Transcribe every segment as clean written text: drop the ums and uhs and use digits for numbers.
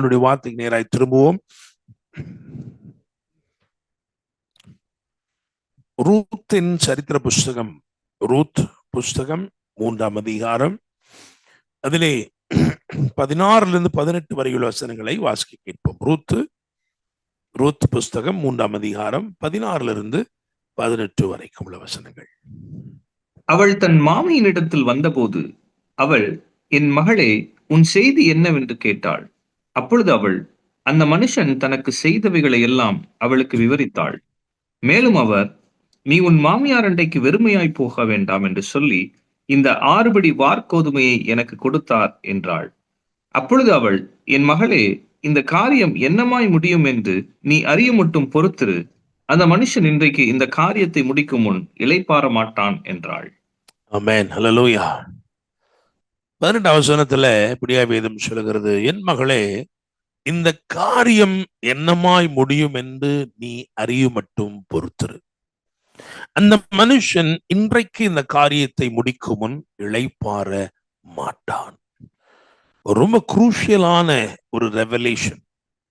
அவனுடைய வார்த்தைக்கு நேராய் திரும்புவோம். ரூத்தின் சரித்திர புஸ்தகம், ரூத் புஸ்தகம் 3ஆம் அதிகாரம், அதிலே 16 18 வரையுள்ள வசனங்களை வாசிக்க கேட்போம். ரூத் புஸ்தகம் 3ஆம் அதிகாரம் 16 18 வரைக்கும் உள்ள வசனங்கள். அவள் தன் மாமியினிடத்தில் வந்தபோது அவள், என் மகளே, உன் செய்தி என்னவென்று கேட்டாள். அப்பொழுது அவள் அந்த மனுஷன் தனக்கு செய்தவைகளை எல்லாம் அவளுக்கு விவரித்தாள். மேலும் அவர், நீ உன் மாமியார் அண்டைக்கு வெறுமையாய் போக வேண்டாம் என்று சொல்லி இந்த 6 படி வார்கோதுமையை எனக்கு கொடுத்தார் என்றாள். அப்பொழுது அவள், என் மகளே, இந்த காரியம் என்னமாய் முடியும் என்று நீ அறிய மட்டும் பொறுத்திரு. அந்த மனுஷன் இன்றைக்கு இந்த காரியத்தை முடிக்கும் முன் இளைப்பாற மாட்டான் என்றாள். ஆமென், ஹல்லேலூயா. 18ஆம் வசனத்துல இப்படியா வேதம் சொல்லுகிறது, என் மகளே, இந்த காரியம் என்னமாய் முடியும் என்று நீ அறிய மட்டும் பொறுத்திரு. அந்த மனுஷன் இன்றைக்கு இந்த காரியத்தை முடிக்கும் முன் இளைப்பாற மாட்டான். ரொம்ப குரூஷியலான ஒரு ரெவலேஷன்,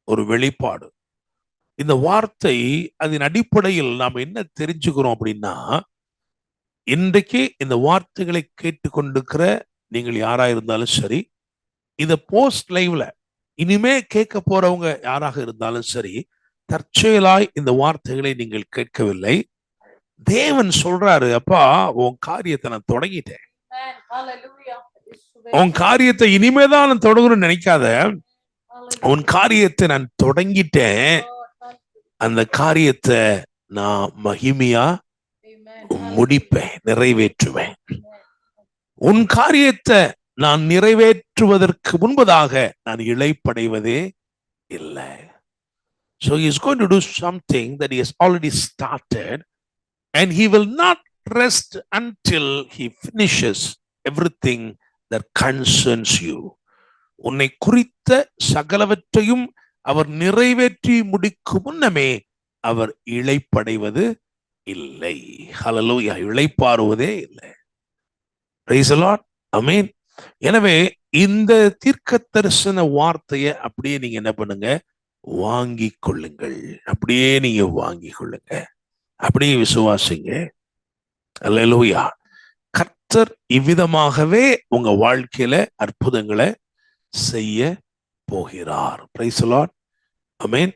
ஒரு வெளிப்பாடு. இந்த வார்த்தை, அதன் அடிப்படையில் நாம் என்ன தெரிஞ்சுக்கிறோம் அப்படின்னா, இன்றைக்கு இந்த வார்த்தைகளை கேட்டுக்கொண்டிருக்கிற நீங்கள் யாரா இருந்தாலும் சரி, இத போஸ்ட் லைவ்ல இனிமே கேட்க போறவங்க யாராக இருந்தாலும் சரி, தற்செயலாய் இந்த வார்த்தைகளை நீங்கள் கேட்கவில்லை. தேவன் சொல்றாரு, அப்பா உன் காரியத்தை நான் தொடங்கிட்டேன். உன் காரியத்தை இனிமேதான் நான் தொடங்கணும்னு நினைக்காத, உன் காரியத்தை நான் தொடங்கிட்டேன். அந்த காரியத்தை நான் மகிமையா முடிப்பேன், நிறைவேற்றுவேன். உன் காரியத்தை நான் நிறைவேற்றுவதற்கு முன்பதாக நான் இளைப்படைவதே இல்லை. So he is going to do something that he has already started, and he will not rest until he finishes everything that concerns you. உன்னை குறித்த சகலவற்றையும் அவர் நிறைவேற்றி முடிக்கும் முன்னமே அவர் இளைப்படைவது இல்லை. ஹல்லேலூயா. இளைப்பாறுவதே இல்லை. Praise the Lord. ஆமென். எனவே இந்த தீர்க்க தரிசன வார்த்தையை அப்படியே நீங்க என்ன பண்ணுங்க, வாங்கி கொள்ளுங்கள். அப்படியே நீங்க வாங்கி கொள்ளுங்க, அப்படியே விசுவாசிங்க. அல்லேலூயா. கர்த்தர் இவ்விதமாகவே உங்க வாழ்க்கையில அற்புதங்களை செய்ய போகிறார். Price the Lord. ஆமென்.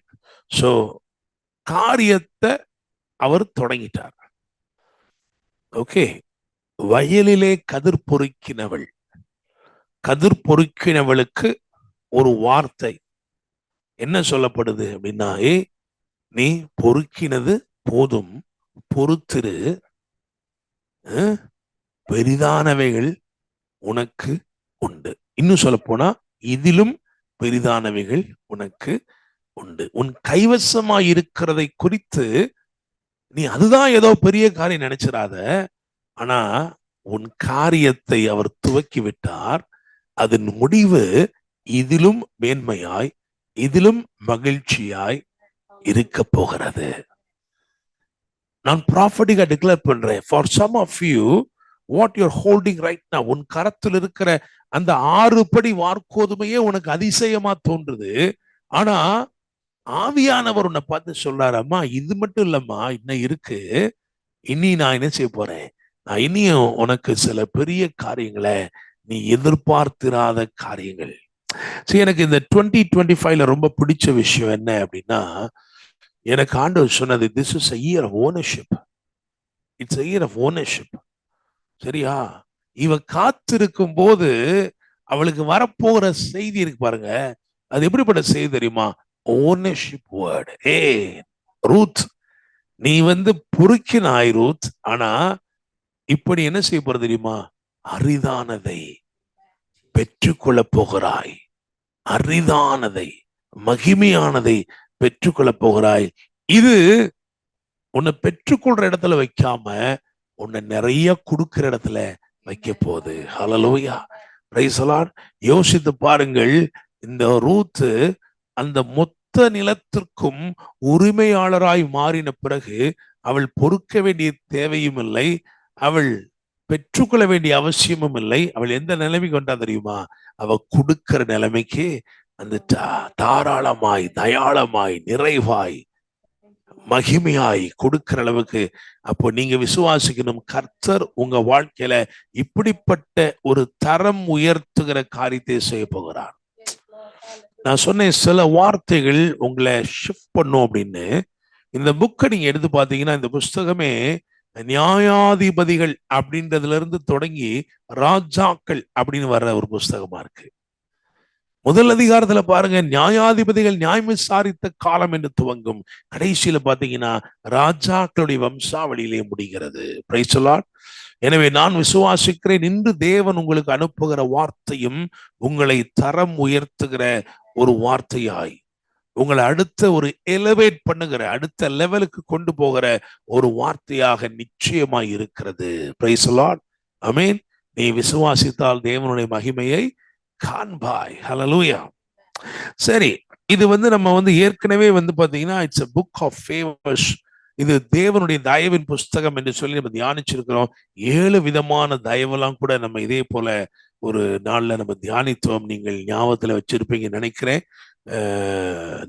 சோ காரியத்தை அவர் தொடங்கிட்டார். ஓகே. வயலிலே கதிர் பொறுக்கினவளுக்கு ஒரு வார்த்தை என்ன சொல்லப்படுது அப்படின்னா, நீ பொறுக்கினது போதும், பொறுத்திரு, பெரிதானவைகள் உனக்கு உண்டு. இன்னும் சொல்ல போனா, இதிலும் பெரிதானவைகள் உனக்கு உண்டு. உன் கைவசமாய் இருக்கிறதை குறித்து நீ அதுதான் ஏதோ பெரிய காரியம் நினைச்சிடாத. ஆனா உன் காரியத்தை அவர் துவக்கி விட்டார். அதன் முடிவு இதிலும் மேன்மையாய், இதிலும் மகிழ்ச்சியாய் இருக்க போகிறது. நான் ப்ராஃபட்டிக்கா டிக்ளேர் பண்றேன். For some of you, what you are holding right now, உன் கரத்தில் இருக்கிற அந்த 6 படி வார்கோதுமையே உனக்கு அதிசயமா தோன்றுது. ஆனா ஆவியானவர் உன்னை பார்த்து சொல்றாரு, அம்மா இது மட்டும் இல்லம்மா, இன்னும் இருக்கு. இனி நான் என்ன செய்ய போறேன், நான் இனியும் உனக்கு சில பெரிய காரியங்களை, நீ எதிர்பார்த்திராத காரியங்கள். சரி, எனக்கு இந்த 2025ல ரொம்ப பிடிச்ச விஷயம் என்ன அப்படின்னா, எனக்கு ஆண்டவர் சொன்னது, this is a year of ownership. It's a year of ownership. சரியா? இவ காத்திருக்கும் போது அவளுக்கு வரப்போகிற செய்தி இருக்கு பாருங்க, அது எப்படிப்பட்ட செய்தி தெரியுமா? Ownership word. ரூத், நீ பொறுக்கினாய் ரூத், ஆனா இப்படி என்ன செய்ய போற தெரியுமா? அரிதானதை பெற்றுக்கொள்ள போகிறாய். அரிதானதை, மகிமையானதை பெற்றுக்கொள்ள போகிறாய். இது உன்னை பெற்றுக்கொள்ற இடத்துல வைக்காம உன்னை நிறைய கொடுக்கிற இடத்துல வைக்க போகுது. ஹல்லேலூயா. Praise the Lord. யோசித்து பாருங்கள், இந்த ரூத் அந்த மொத்த நிலத்திற்கும் உரிமையாளராய் மாறின பிறகு அவள் பொறுக்க வேண்டிய தேவையும் இல்லை, அவள் பெற்றுக்கொள்ள வேண்டிய அவசியமும் இல்லை. அவள் எந்த நிலைமைக்கு வந்தா தெரியுமா? அவ கொடுக்கிற நிலைமைக்கு அந்த தாராளமாய், தயாளமாய், நிறைவாய், மகிமையாய் கொடுக்கிற அளவுக்கு. அப்போ நீங்க விசுவாசிக்கணும், கர்த்தர் உங்க வாழ்க்கையில இப்படிப்பட்ட ஒரு தரம் உயர்த்துகிற காரியத்தை செய்ய போகிறார். நான் சொன்னேன் சில வார்த்தைகள் உங்களை ஷிஃப்ட் பண்ணும் அப்படின்னு. இந்த புக்கை நீங்க எடுத்து பார்த்தீங்கன்னா, இந்த புஸ்தகமே நியாயாதிபதிகள் அப்படின்றதுல இருந்து தொடங்கி ராஜாக்கள் அப்படின்னு வர்ற ஒரு புஸ்தகமா இருக்கு. முதல் அதிகாரத்துல பாருங்க, நியாயாதிபதிகள் நியாயம் விசாரித்த காலம் என்று துவங்கும். கடைசியில பாத்தீங்கன்னா ராஜாக்களுடைய வம்சாவளியிலே முடிகிறது. Price the Lord. எனவே நான் விசுவாசிக்கிறேன், இன்று தேவன் உங்களுக்கு அனுப்புகிற வார்த்தையும் உங்களை தரம் உயர்த்துகிற ஒரு வார்த்தையாய், உங்களை அடுத்த ஒரு எலிவேட் பண்ணுகிற, அடுத்த லெவலுக்கு கொண்டு போகிற ஒரு வார்த்தையாக நிச்சயமாய் இருக்கிறது. Praise the Lord. ஆமென். நீ விசுவாசித்தால் தேவனுடைய மகிமையை காண்பாய். ஹல்லேலூயா. சரி, இது நம்ம ஏற்கனவே பாத்தீங்கன்னா it's a book of favors. இது தேவனுடைய தயவின் புஸ்தகம் என்று சொல்லி நம்ம தியானிச்சிருக்கிறோம். 7 விதமான தயவெல்லாம் கூட நம்ம இதே போல ஒரு நாள்ல நம்ம தியானித்தோம். நீங்கள் ஞாபகத்துல வச்சிருப்பீங்க நினைக்கிறேன்.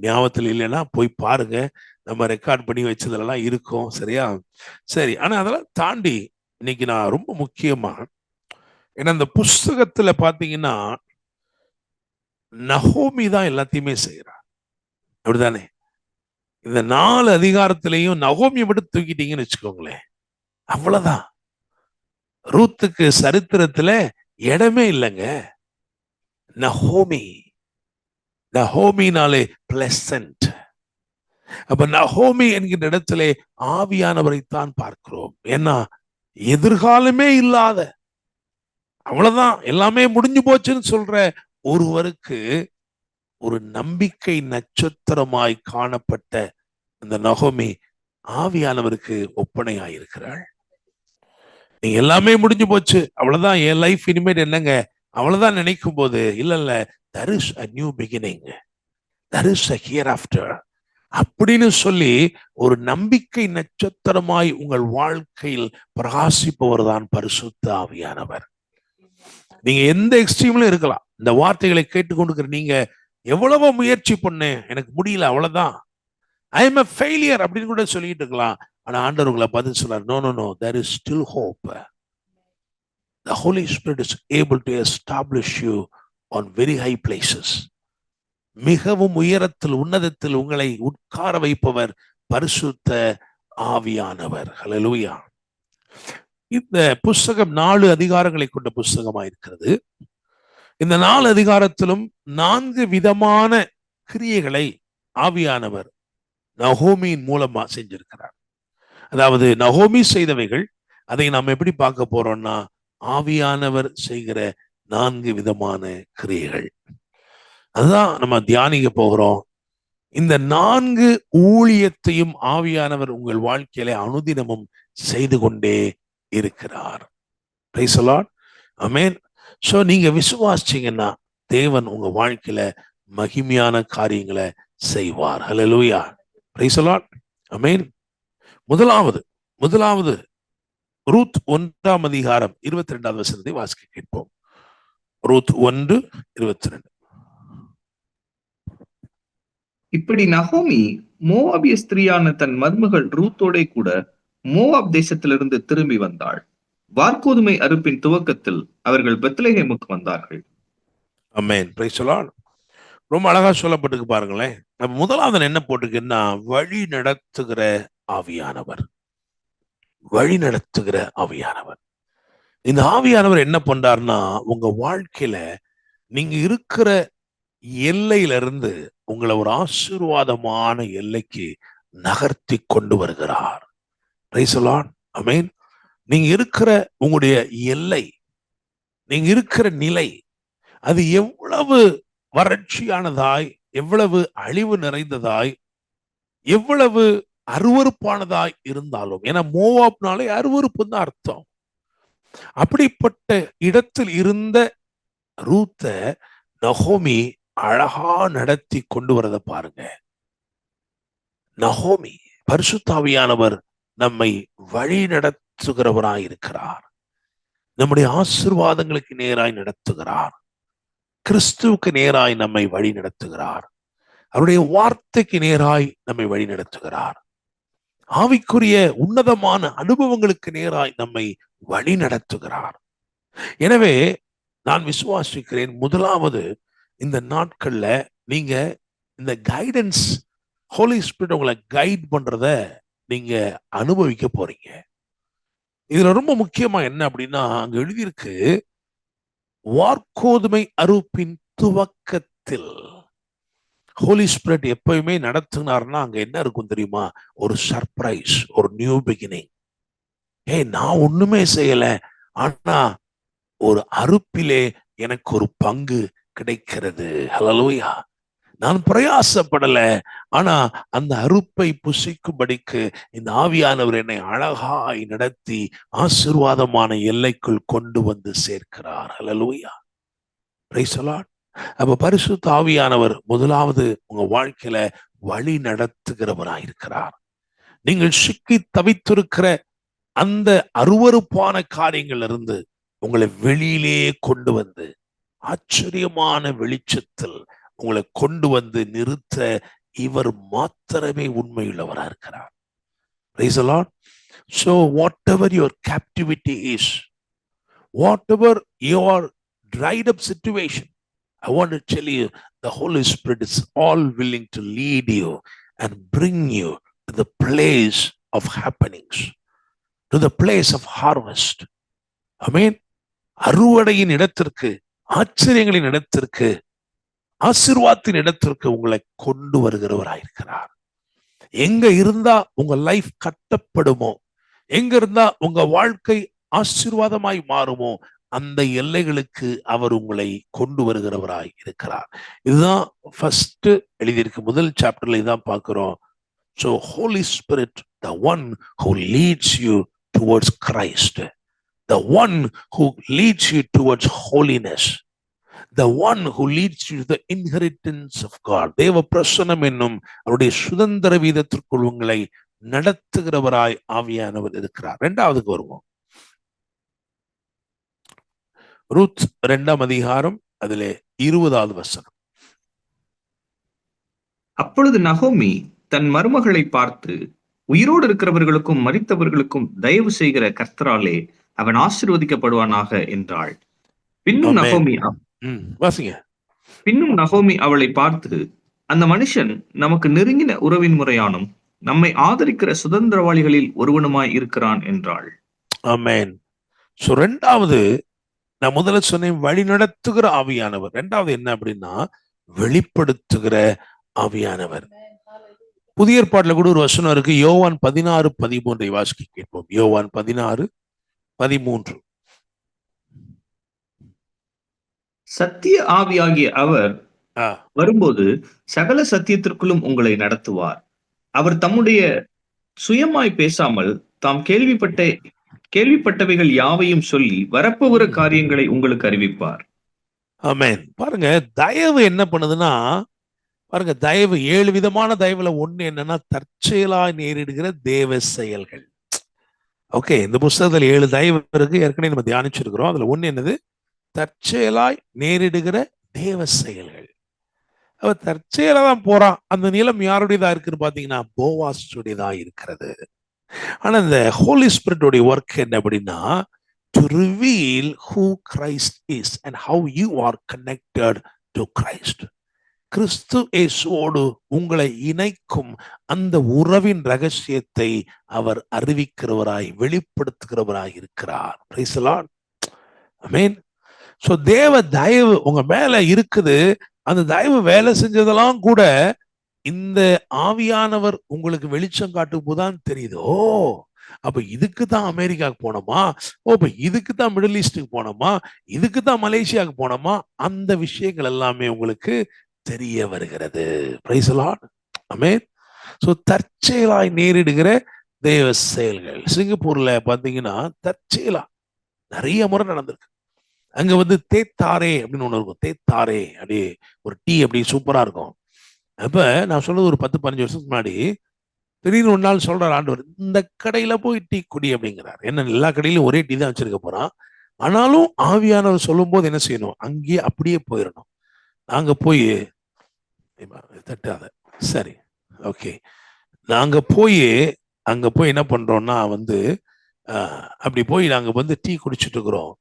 ஞாபகத்துல இல்லைன்னா போய் பாருங்க, நம்ம ரெக்கார்ட் பண்ணி வச்சதுலாம் இருக்கும். சரியா? சரி. ஆனா அதெல்லாம் தாண்டி இன்னைக்கு நான் ரொம்ப முக்கியமா, ஏன்னா இந்த புஸ்தகத்துல பாத்தீங்கன்னா நகோமி தான் எல்லாத்தையுமே செய்யறா, அப்படிதானே? இந்த 4 அதிகாரத்திலையும் நகோமியை மட்டும் தூக்கிட்டீங்கன்னு வச்சுக்கோங்களேன், அவ்வளவுதான். ரூத்துக்கு சரித்திரத்துல இடமே இல்லைங்க. நகோமி, நகோமினாலே பிளசன்ட். அப்ப நகோமி என்கின்ற இடத்திலே ஆவியானவரைத்தான் பார்க்கிறோம். ஏன்னா எதிர்காலமே இல்லாத, அவ்வளவுதான் எல்லாமே முடிஞ்சு போச்சுன்னு சொல்ற ஒருவருக்கு ஒரு நம்பிக்கை நட்சத்திரமாய் காணப்பட்ட அந்த நகோமி ஆவியானவருக்கு ஒப்பனையாயிருக்கிறாள். நீங்க எல்லாமே முடிஞ்சு போச்சு, அவ்வளவுதான், என் லைஃப் இனிமேல் என்னங்க, அவ்வளவுதான் நினைக்கும் போது, இல்ல, there is a new beginning, there is a hereafter அப்படின்னு சொல்லி ஒரு நம்பிக்கை நட்சத்திரமாய் உங்கள் வாழ்க்கையில் பிரகாசிப்பவர் தான் பரிசுத்த ஆவியானவர். நீங்க எந்த எக்ஸ்ட்ரீம்ல இருக்கலாம். இந்த வார்த்தைகளை கேட்டுக்கொண்டு நீங்க எவ்வளவோ முயற்சி பண்ணேன், எனக்கு முடியல, அவ்வளவுதான், ஐ எம் a failure அப்படின்னு கூட சொல்லிட்டு இருக்கலாம். ஆனா ஆண்டவர் உங்களை பதில் சொல்றார், no no no, there is still hope. The Holy Spirit is able to establish you on very high places. மிகவும் உயரத்தில், உன்னதத்தில் உங்களை உட்கார வைப்பவர் பரிசுத்த ஆவியானவர். ஹல்லேலூயா. இந்த புஸ்தகம் 4 அதிகாரங்களை கொண்ட புஸ்தகமா இருக்கிறது. இந்த 4 அதிகாரத்திலும் 4 விதமான கிரியைகளை ஆவியானவர் நகோமியின் மூலமா செஞ்சிருக்கிறார். அதாவது நகோமி செய்தவைகள், அதை நாம் எப்படி பார்க்க போறோம்னா, ஆவியானவர் செய்கிற 4 விதமான கிரியைகள், அதுதான் நம்ம தியானிக்க போகிறோம். இந்த 4 ஊழியத்தையும் ஆவியானவர் உங்கள் வாழ்க்கையில அனுதினமும் செய்து கொண்டே இருக்கிறார். Praise the Lord. ஆமென். சோ நீங்க விசுவாசிச்சீங்கன்னா தேவன் உங்க வாழ்க்கையில மகிமையான காரியங்களை செய்வார். ஹல்லேலூயா. Praise the Lord. ஆமென். முதலாவது ரூத் 1ஆம் அதிகாரம் 22வது வசனத்தை வாசிக்க கேட்போம். ரூத் 1:22. இப்படி நகோமி மோவாபிய ஸ்திரியான தன் மருமகள் ரூத்தோட கூட மோவாப் தேசத்திலிருந்து திரும்பி வந்தாள். வார்கோதுமை அறுப்பின் துவக்கத்தில் அவர்கள் பெத்லெகேமுக்கு வந்தார்கள். ஆமென். Praise the Lord. ரொம்ப அழகா சொல்லப்பட்டிருக்கு பாருங்களேன். முதலாவது என்ன போட்டிருக்குன்னா, வழி நடத்துகிற ஆவியானவர். வழி நடத்துகிற ஆவியானவர். இந்த ஆவியானவர் என்ன பண்றாருன்னா, உங்க வாழ்க்கையில நீங்க இருக்கிற எல்லையிலிருந்து உங்களை ஒரு ஆசீர்வாதமான எல்லைக்கு நகர்த்தி கொண்டு வருகிறார். Praise the Lord. ஆமென். நீங்க இருக்கிற உங்களுடைய எல்லை, நீங்க இருக்கிற நிலை, அது எவ்வளவு வறட்சியானதாய், எவ்வளவு அழிவு நிறைந்ததாய், எவ்வளவு அருவருப்பானதாய் இருந்தாலும், ஏன்னா மோவாப்னாலே அருவருப்பு தான் அர்த்தம். அப்படிப்பட்ட இடத்தில் இருந்த ரூத்த நகோமி அழகா நடத்தி கொண்டு வரத பாருங்க. நகோமி, பரிசுத்த ஆவியானவர் நம்மை வழி நடத்துகிறவராய் இருக்கிறார். நம்முடைய ஆசீர்வாதங்களுக்கு நேராய் நடத்துகிறார். கிறிஸ்துவுக்கு நேராய் நம்மை வழி நடத்துகிறார். அவருடைய வார்த்தைக்கு நேராய் நம்மை வழி நடத்துகிறார். ஆவிக்குரிய உன்னதமான அனுபவங்களுக்கு நேராய் நம்மை வழி நடத்துகிறார். எனவே நான் விசுவாசிக்கிறேன், முதலாவது இந்த நாட்கள்ல நீங்க இந்த கைடன்ஸ், ஹோலி ஸ்பிரிட் உங்களை கைட் பண்றத நீங்க அனுபவிக்க போறீங்க. இதுல ரொம்ப முக்கியமா என்ன அப்படின்னா, அங்க எழுதியிருக்கு, வார்கோதுமை அறுப்பின் துவக்கத்தில் ஹோலி ஸ்பிரிட் எப்பயுமே நடத்துனார்னா அங்க என்ன இருக்கும் தெரியுமா? ஒரு சர்ப்ரைஸ், ஒரு நியூ பிகினிங். நான் ஒண்ணுமே செய்யல, ஆனா ஒரு அறுப்பிலே எனக்கு ஒரு பங்கு கிடைக்கிறது. ஹல்லேலூயா. நான் பிரயாசப்படல, ஆனா அந்த அறுப்பை புசிக்கும்படிக்கு இந்த ஆவியானவர் என்னை அழகாய் நடத்தி ஆசீர்வாதமான எல்லைக்குள் கொண்டு வந்து சேர்க்கிறார். ஹல்லேலூயா. Praise the Lord. அப்ப பரிசுத்த ஆவியானவர் முதலாவது உங்க வாழ்க்கையில வழி நடத்துகிறவராயிருக்கிறார். நீங்கள் சிக்கி தவித்திருக்கிற அந்த அருவருப்பான காரியங்கள் இருந்து உங்களை வெளியிலே கொண்டு வந்து ஆச்சரியமான வெளிச்சத்தில் உங்களை கொண்டு வந்து நிறுத்த இவர் மாத்திரமே உண்மையுள்ளவராக இருக்கிறார். Praise the Lord. So whatever your captivity is, whatever your dried up situation, I want to tell you, the Holy Spirit is all willing to lead you and bring you to the place of happenings, to the place of harvest. Amen. அறுவடையின் இடத்திற்கு, ஆச்சரியங்களின் இடத்திற்கு, ஆசீர்வாதத்தின் இடத்திற்கு உங்களை கொண்டு வருகிறவராயிருக்கிறார். எங்க இருந்தா உங்க life கட்டப்படுமோ, எங்க இருந்தா உங்க வாழ்க்கை ஆசீர்வாதமாய் மாறுமோ, அந்த எல்லைகளுக்கு அவர் உங்களை கொண்டு வருகிறவராய் இருக்கிறார். இதுதான் ஃபர்ஸ்ட் எழுதியிருக்கு, முதல் சாப்டர்ல இதான் பார்க்கிறோம். So Holy Spirit, the one who leads you towards Christ, the one who leads you towards holiness, the one who leads you to the inheritance of God. தேவ பிரசன்னம் என்னும் அவருடைய சுதந்திர வீதத்திற்குள் உங்களை நடத்துகிறவராய் ஆவியானவர் இருக்கிறார். இரண்டாவதுக்கு வருவோம். ரூத் 2ஆம் அதிகாரம், அதிலே 20வது வசனம். அப்பொழுது நகோமி தன் மருமகளை பார்த்து, உயிரோடு இருக்கிறவர்களுக்கும் மரித்தவர்களுக்கும் தயவு செய்கிற கர்த்தராலே அவன் ஆசீர்வதிக்கப்படுவானாக என்றாள். பின்னும் நகோமி அவளை பார்த்து, அந்த மனுஷன் நமக்கு நெருங்கின உறவின் முறையானும் நம்மை ஆதரிக்கிற சுதந்திரவாளிகளில் ஒருவனுமாய் இருக்கிறான் என்றாள். ஆமென். சோ இரண்டாவது, நான் முதல்ல சொன்னேன் வழி நடத்துகிற ஆவியானவர். இரண்டாவது என்ன அப்படின்னா, வெளிப்படுத்துகிற ஆவியானவர். புதிய ஏற்பாட்டுல கூட ஒரு வசனம் இருக்கு, யோவான் 16:13 வாசிக்க கேட்போம். யோவான் 16:13. சத்திய ஆவியாகிய அவர் வரும்போது சகல சத்தியத்திற்குள்ளும் உங்களை நடத்துவார். அவர் தம்முடைய சுயமாய் பேசாமல் தாம் கேள்விப்பட்டவைகள் யாவையும் சொல்லி வரப்போகிற காரியங்களை உங்களுக்கு அறிவிப்பார். ஆமென். பாருங்க, தயவு என்ன பண்ணுதுன்னா, பாருங்க, தயவு 7 விதமான தயவுல ஒண்ணு என்னன்னா, தற்செயலாய் நேரிடுகிற தேவ செயல்கள். ஓகே, இந்த புஸ்தகத்துல 7 தயவு இருக்கு, ஏற்கனவே நம்ம தியானிச்சிருக்கிறோம். அதுல ஒண்ணு என்னது? தற்செயலாய் நேரிடுகிற தேவ செயல்கள். அவ தற்செயலா தான் போறான். அந்த நிலம் யாருடையதா இருக்குன்னு பாத்தீங்கன்னா, போவாஸுடையதா இருக்கிறது. ஆனா இந்த ஹோலி ஸ்பிரிட்டோட ஒர்க் என்ன அப்படின்னா, to reveal who Christ is and how you are connected to Christ. கிறிஸ்து இயேசுவோடு உங்களை இணைக்கும் அந்த உறவின் ரகசியத்தை அவர் அறிவிக்கிறவராய், வெளிப்படுத்துகிறவராய் இருக்கிறார். Praise the Lord. Amen. So தேவ தயவு உங்க மேல இருக்குது. அந்த தயவு வேலை செஞ்சதெல்லாம் கூட இந்த ஆவியானவர் உங்களுக்கு வெளிச்சம் காட்டும் போதுதான் தெரியுது. ஓ, அப்ப இதுக்கு தான் அமெரிக்காவுக்கு போனோமா, அப்ப இதுக்கு தான் மிடில் ஈஸ்டுக்கு போனோமா, இதுக்கு தான் மலேசியாவுக்கு போனோமா, அந்த விஷயங்கள் எல்லாமே உங்களுக்கு தெரிய வருகிறது. Praise the Lord. ஆமென். சோ தற்செயலாய் நேரிடுகிற தேவ செயல்கள். சிங்கப்பூர்ல பாத்தீங்கன்னா தற்செயலா நிறைய முறை நடந்திருக்கு. அங்க தேத்தாரே அப்படின்னு ஒண்ணு இருக்கும். தேத்தாரே அப்படியே ஒரு டீ அப்படியே சூப்பரா இருக்கும். அப்ப நான் சொல்றது ஒரு 10-15 வருஷத்துக்கு முன்னாடி திடீர்னு ஒரு நாள் சொல்றாரு ஆண்டவர், இந்த கடையில போய் டீ குடி அப்படிங்கிறார். என்ன, எல்லா கடையிலும் ஒரே டீ தான் வச்சிருக்க போறான். ஆனாலும் ஆவியானவர் சொல்லும் போது என்ன செய்யணும், அங்கேயே அப்படியே போயிடணும். நாங்க போய் தட்டாத, சரி, ஓகே, நாங்க போய் அங்க போய் என்ன பண்றோம்னா அப்படி போய் நாங்க டீ குடிச்சிட்டு இருக்கிறோம்.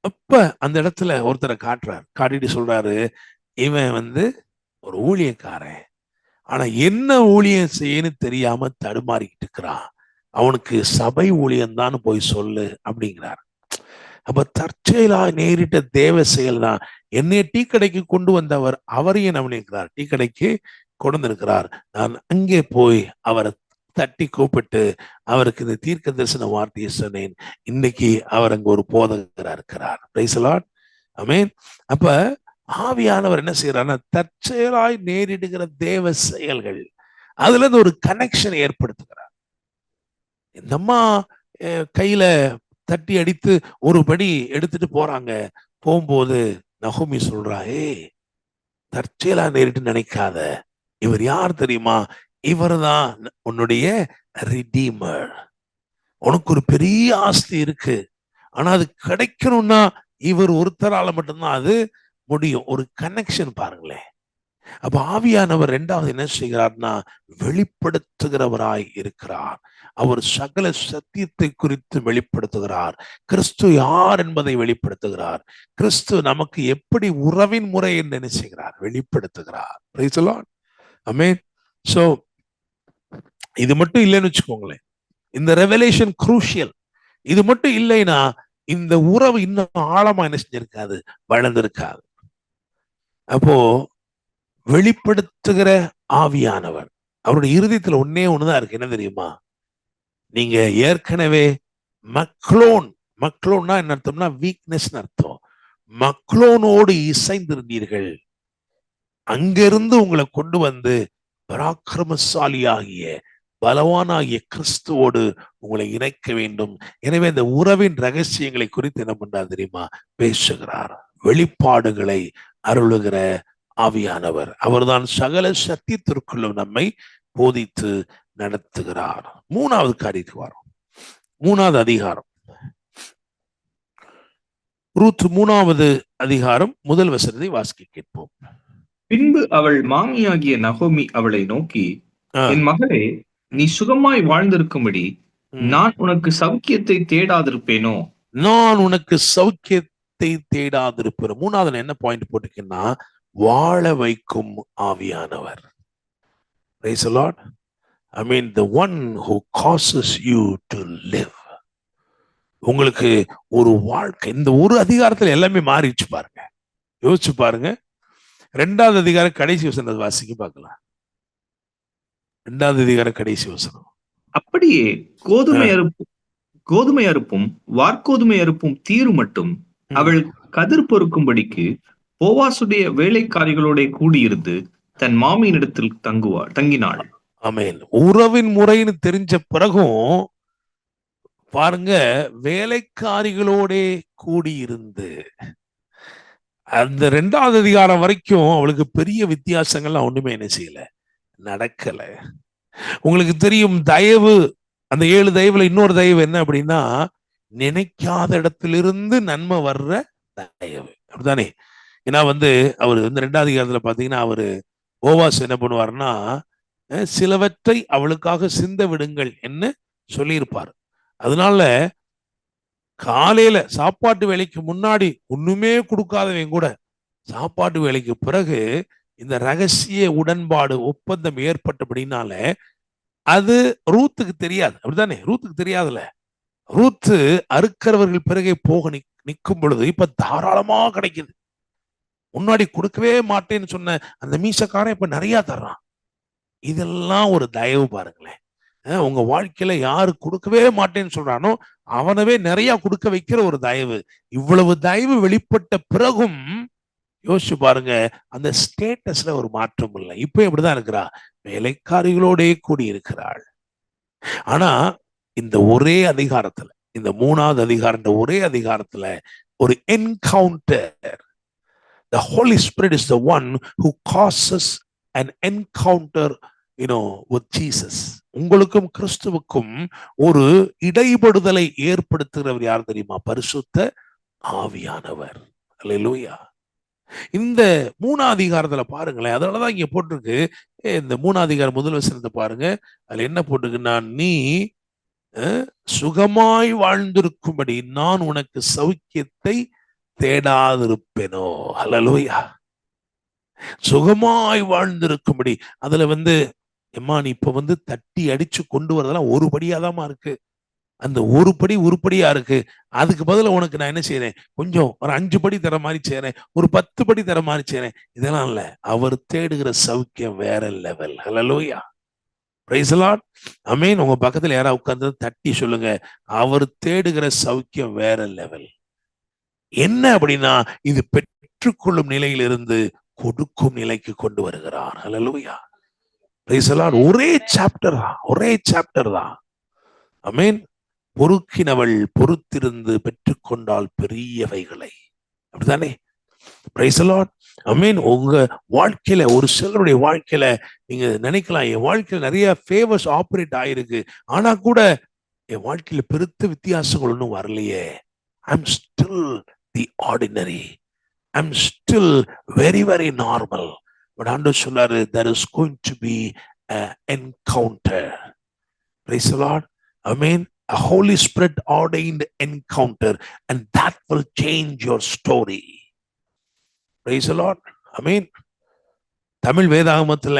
அப்ப அந்த இடத்துல ஒருத்தரை காட்டிட்டு சொல்றாரு, இவன் ஒரு ஊழியக்காரன், ஆனா என்ன ஊழியம் செய்யன்னு தெரியாம தடுமாறிக்கிட்டு இருக்கிறான், அவனுக்கு சபை ஊழியம் தான் போய் சொல்லு அப்படிங்கிறார். அப்ப தற்செயலா நேரிட்ட தேவ செயல் தான். என்னைய டீ கடைக்கு கொண்டு வந்தவர் அவரையும் நம்பினார், டீ கடைக்கு கொண்டு வந்திருக்கிறார். நான் அங்கே போய் அவரை தட்டி கூப்பிட்டு அவருக்கு இந்த தீர்க்க தரிசன வார்த்தையை சொன்னேன். இன்னைக்கு அவர் அங்க ஒரு போதகரா இருக்கிறார். Praise the Lord. ஆமென். அப்ப ஆவியானவர் என்ன செய்யறாருன்னா, தற்செயலாய் நேரிடுகிற தேவ செயல்கள், அதுல இருந்து ஒரு கனெக்ஷன் ஏற்படுத்துகிறார். இந்த அம்மா கையில தட்டி அடித்து ஒரு படி எடுத்துட்டு போறாங்க. போகும்போது நகோமி சொல்றா, தற்செயலா நேரிட்டு நினைக்காத, இவர் யார் தெரியுமா, இவர் தான் உன்னுடைய ரிடீமர். உனக்கு ஒரு பெரிய ஆஸ்தி இருக்கு, ஆனா அது கிடைக்கணும்னா இவர் ஒருத்தரால மட்டும்தான் அது முடியும். ஒரு கனெக்ஷன் பாருங்களேன். அப்ப ஆவியானவர் இரண்டாவது என்ன செய்கிறார்னா, வெளிப்படுத்துகிறவராய் இருக்கிறார். அவர் சகல சத்தியத்தை குறித்து வெளிப்படுத்துகிறார். கிறிஸ்து யார் என்பதை வெளிப்படுத்துகிறார். கிறிஸ்து நமக்கு எப்படி உறவின் முறை என்று நினைச்சுகிறார், வெளிப்படுத்துகிறார். Price the Lord. ஆமென். சோ இது மட்டும் இல்லைன்னு வச்சுக்கோங்களேன், இந்த ரெவலேஷன் குரூஷியல். இது மட்டும் இல்லைன்னா இந்த உறவு இன்னும் ஆழமா என்ன செஞ்சிருக்காது, வளர்ந்திருக்காது. அப்போ வெளிப்படுத்துகிற ஆவியானவர், அவருடைய இருதயத்துல ஒன்னே ஒண்ணுதான் இருக்கு, என்ன தெரியுமா, நீங்க ஏற்கனவே மக்லோன்னா என்ன அர்த்தம்னா வீக்னஸ் அர்த்தம். மக்லோனோடு இசைந்திருந்தீர்கள், அங்கிருந்து உங்களை கொண்டு வந்து பராக்கிரமசாலியாகிய பலவானாகிய கிறிஸ்துவோடு உங்களை இணைக்க வேண்டும். எனவே இந்த உறவின் ரகசியங்களை குறித்து என்ன பண்றார் தெரியுமா, பேசுகிறார். வெளிப்பாடுகளை அருளுகிற ஆவியானவர், அவர்தான் சகல சத்தியத்திற்குள்ளும் நம்மை போதித்து நடத்துகிறார். மூணாவது காரியத்துக்கு வரும். மூணாவது அதிகாரம், ரூத் 3வது அதிகாரம் முதல் வசனத்தை வாசிக்க கேட்போம். பின்பு அவள் மாமியாகிய நகோமி அவளை நோக்கி, என் மகளே, நீ சுகமாய் வாழ்ந்திருக்கும்படி நான் உனக்கு சௌக்கியத்தை தேடாதிருப்பேனோ? நான் உனக்கு சௌக்கியத்தை தேடாதிருப்பேன். மூணாவது என்ன பாயிண்ட் போட்டுக்கன்னா, வாழ வைக்கும் ஆவியானவர். Praise the Lord. I mean the one who causes you to live. உங்களுக்கு ஒரு வாழ்க்கை, இந்த ஒரு அதிகாரத்துல எல்லாமே மாறிச்சு பாருங்க, யோசிச்சு பாருங்க. 2வது அதிகாரம் கடைசி வசனம் வாசிக்க பார்க்கலாம். 2வது அதிகாரம் கடைசி வசனம். அப்படியே கோதுமை அறுப்பும் வார்கோதுமை அறுப்பும் தீரு மட்டும் அவள் கதிர் பொறுக்கும்படிக்கு போவாசுடைய வேலைக்காரிகளோட கூடியிருந்து தன் மாமியினிடத்தில் தங்கினாள். ஆமென். உறவின் முறைன்னு தெரிஞ்ச பிறகும் பாருங்க, வேலைக்காரிகளோட கூடியிருந்து, அந்த 2வது அதிகாரம் வரைக்கும் அவளுக்கு பெரிய வித்தியாசங்கள்லாம் ஒண்ணுமே என்ன செய்யல, நடக்கல. உங்களுக்கு தெரியும், தயவு, அந்த 7 தயவுல இன்னொரு தயவு என்ன அப்படின்னா, நினைக்காத இடத்திலிருந்து நன்மை வர்ற தயவு, அப்படித்தானே? ஏன்னா அவர் 2வது அதிகாரத்துல பாத்தீங்கன்னா, அவரு போவாஸ் என்ன பண்ணுவாருன்னா, சிலவற்றை அவளுக்காக சிந்த விடுங்கள் என்று சொல்லியிருப்பார். அதனால காலையில சாப்பாட்டு வேலைக்கு முன்னாடி ஒண்ணுமே கொடுக்காதவங்க கூட சாப்பாட்டு வேலைக்கு பிறகு இந்த ரகசிய உடன்பாடு ஒப்பந்தம் ஏற்பட்டபடினால அது ரூத்துக்கு தெரியாது, அப்படித்தானே? ரூத்துக்கு தெரியாதுல்ல. ரூத்து அறுக்கிறவர்கள் பிறகே போக நிற்கும் பொழுது இப்ப தாராளமா கிடைக்குது. முன்னாடி கொடுக்கவே மாட்டேன்னு சொன்ன அந்த மீசக்காரன் இப்ப நிறைய தர்றான். இதெல்லாம் ஒரு தயவு பாருங்களேன். உங்க வாழ்க்கையில யாரு கொடுக்கவே மாட்டேன்னு சொல்றானோ அவனவே நிறைய கொடுக்க வைக்கிற ஒரு தயவு. இவ்வளவு தயவு வெளிப்பட்ட பிறகும் யோசிச்சு பாருங்க, அந்த ஸ்டேட்டஸ்ல ஒரு மாற்றம் இல்லை. இப்ப எப்படிதான் இருக்கிறா, வேலைக்காரிகளோட கூடி இருக்கிறாள். ஆனா இந்த ஒரே அதிகாரத்துல, இந்த 3வது அதிகாரம், ஒரே அதிகாரத்துல ஒரு encounter. The Holy Spirit is the one who causes an encounter, with Jesus. உங்களுக்கும் கிறிஸ்துவுக்கும் ஒரு இடைபடுதலை ஏற்படுத்துகிறவர் யார் தெரியுமா? பரிசுத்த ஆவியானவர். அல்லேலூயா. இந்த 3ஆம் அதிகாரத்துல பாருங்களேன், அதனாலதான் இங்க போட்டிருக்கு. இந்த 3ஆம் அதிகாரம் முதல் வசனத்தை பாருங்க. அதுல என்ன போட்டிருக்குன்னா, நீ சுகமாய் வாழ்ந்திருக்கும்படி நான் உனக்கு சௌக்கியத்தை தேடாதிருப்பேனோ. ஹல்லேலூயா. சுகமாய் வாழ்ந்திருக்கும்படி. அதுல எம்மா நீ இப்ப தட்டி அடிச்சு கொண்டு வரதெல்லாம் ஒரு படியாதாமா இருக்கு. அந்த ஒரு படி உருப்படியா இருக்கு. அதுக்கு பதிலா உனக்கு நான் என்ன செய்யறேன், கொஞ்சம் ஒரு 5 படி தர மாதிரி செய்யறேன், ஒரு 10 படி தர மாதிரி செய்யறேன். இதெல்லாம் இல்ல. அவர் தேடுகிற சௌக்கியம் வேற level. Hallelujah. Praise the Lord. ஆமென். உங்க பக்கத்துல யாராவது உட்கார்ந்து தட்டி சொல்லுங்க, அவர் தேடுகிற சௌக்கியம் வேற லெவல். என்ன அப்படின்னா, இது பெற்றுக்கொள்ளும் நிலையிலிருந்து கொடுக்கும் நிலைக்கு கொண்டு வருகிறார். ஹல்லேலூயா. Praise the Lord. ஒரே சாப்டர் தான். ஆமென். பொறுக்கினவள் பொறுத்திருந்து பெற்றுக்கொண்டால் பெரியவைகளை. அப்படித்தானே? Praise the Lord. ஆமென். உங்க வாழ்க்கையில ஒரு சிலருடைய வாழ்க்கையில நீங்க நினைக்கலாம், என் வாழ்க்கையில நிறைய ஃபேவர்ஸ் ஆபரேட் ஆயிருக்கு, ஆனா கூட என் வாழ்க்கையில பெருத்த வித்தியாசங்கள் ஒன்றும் வரலையே. I'm still the ordinary. I'm still very very normal. But ஆண்டவர் சொன்னாரு, there is going to be an encounter. Praise the Lord. Amen. A Holy Spirit ordained encounter, and that will change your story. Praise the Lord. Amen. Tamil வேதாகமத்துல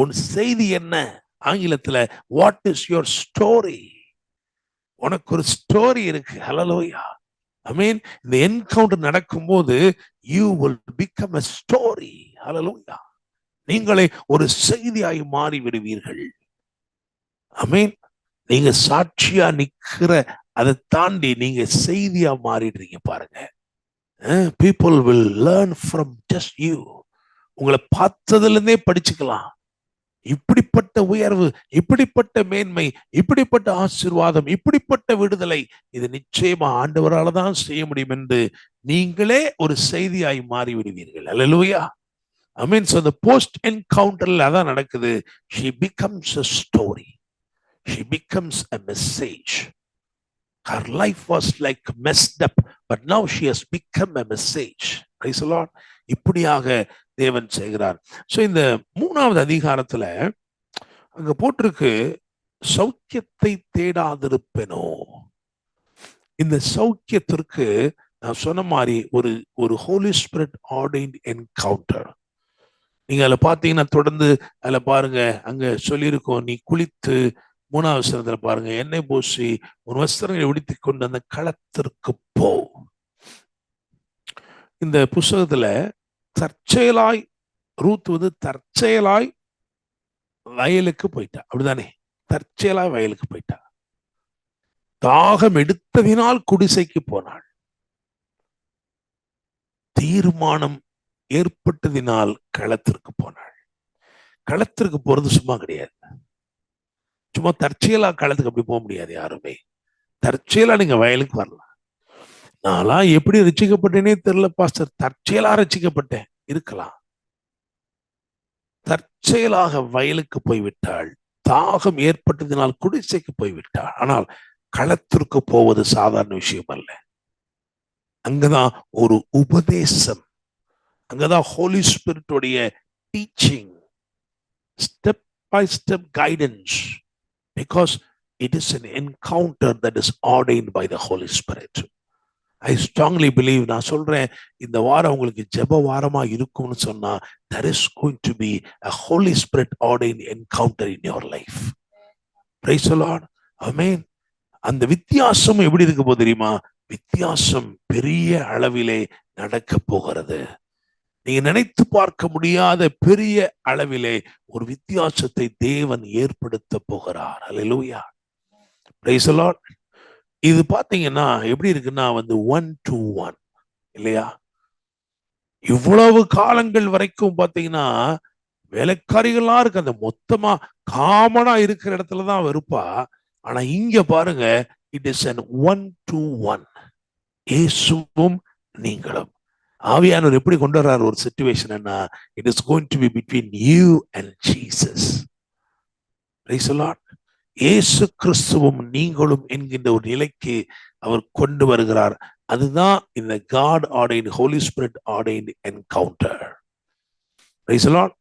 உன் செய்தி என்ன? ஆங்கிலத்துல what is your story? உனக்கு ஒரு story இருக்கு. ஹல்லேலூயா. ஆமென். இந்த encounter நடக்கும்போது you will become a story. ஹல்லேலூயா. நீங்களே ஒரு செய்தியாய் மாறி விடுவீர்கள். ஆமென். நீங்க சாட்சியா நிக்கிற, அதை தாண்டி நீங்க செய்தியா மாறிடுறீங்க பாருங்க. people will learn from just you. உங்களை பார்த்ததுல இருந்தே படிச்சுக்கலாம். இப்படிப்பட்ட உயர்வு, இப்படிப்பட்ட மேன்மை, இப்படிப்பட்ட ஆசீர்வாதம், இப்படிப்பட்ட விடுதலை, இது நிச்சயமா ஆண்டவரால தான் செய்ய முடியும் என்று நீங்களே ஒரு செய்தியாய் மாறி விடுவீர்கள். அல்லேலூயா. ஆமென். so the post encounterல அதான் நடக்குது. she becomes a story. She becomes a message. Her life was like messed up, but now she has become a message. Praise the Lord. இப்படியாக தேவன் செய்கிறார். சோ இந்த 3ஆவது அதிகாரத்துல அங்க போட்டிருக்கு, சௌக்கியத்தை தேடாதிருப்பேனோ. இந்த சௌக்கியத்திற்கு நான் சொன்ன மாதிரி ஒரு ஹோலி ஸ்பிரிட் ஆர்டைன்ட் என்கவுண்டர். நீங்க அதுல பாத்தீங்கன்னா தொடர்ந்து அதுல பாருங்க, அங்க சொல்லியிருக்கோம், நீ குளித்து 3ஆவது வசனத்துல பாருங்க, எண்ணெய் பூசி உன் வஸ்திரங்களை உடுத்திக் கொண்டு அந்த களத்திற்கு போ. இந்த புஸ்தகத்துல தற்செயலாய் ரூத் தற்செயலாய் வயலுக்கு போயிட்டா. அப்படிதானே? தற்செயலாய் வயலுக்கு போயிட்டா. தாகம் எடுத்ததினால் குடிசைக்கு போனாள். தீர்மானம் ஏற்பட்டதினால் களத்திற்கு போனாள். களத்திற்கு போறது சும்மா கிடையாது. சும்மா தற்செயலா களத்துக்கு அப்படி போக முடியாது யாருமே. தற்செயலா நீங்க வயலுக்கு வரலாம். நான்லாம் எப்படி ரட்சிக்கப்பட்டேனே தெரியல பாஸ்டர். தற்செயலா ரட்சிக்கப்பட்டேன் இருக்கலாம். தற்செயலாக வயலுக்கு போய்விட்டாள். தாகம் ஏற்பட்டதினால் குடிசைக்கு போய்விட்டாள். ஆனால் களத்திற்கு போவது சாதாரண விஷயம் அல்ல. அங்கதான் ஒரு உபதேசம், அங்கதான் ஹோலி ஸ்பிரிட்டுடைய teaching, step by step guidance. Because it is an encounter that is ordained by the Holy Spirit. I strongly believe, நான் சொல்றேன், இந்த வாரம் உங்களுக்கு ஜெப வாரமா இருக்கும்னு சொன்னா, there is going to be a Holy Spirit ordained encounter in your life. Praise the Lord. Amen. அந்த வித்தியாசம் எப்படி இருக்க போது தெரியுமா? வித்தியாசம் பெரிய அளவிலே நடக்க போகிறது. நீங்க நினைத்து பார்க்க முடியாத பெரிய அளவிலே ஒரு வித்தியாசத்தை தேவன் ஏற்படுத்த போகிறார். அல்லேலூயா. Praise the Lord. இது பாத்தீங்கன்னா எப்படி இருக்குன்னா 1-to-1 இல்லையா? இவ்வளவு காலங்கள் வரைக்கும் பாத்தீங்கன்னா வேலைக்காரிகளா இருக்கு, அந்த மொத்தமா காமனா இருக்கிற இடத்துலதான் இருப்பா. ஆனா இங்க பாருங்க, இட் இஸ் an 1-to-1. இயேசுவும் நீங்களும். ஆவியானவர் எப்படி கொண்டு வர்றாரு ஒரு சிச்சுவேஷன்னா, it is going to be between you and Jesus. Praise the Lord. இயேசு கிறிஸ்துவும் நீங்களும் என்கின்ற ஒரு நிலைக்கு அவர் கொண்டு வருகிறார். அதுதான் இந்த God ordained, Holy Spirit ordained encounter. Praise the Lord.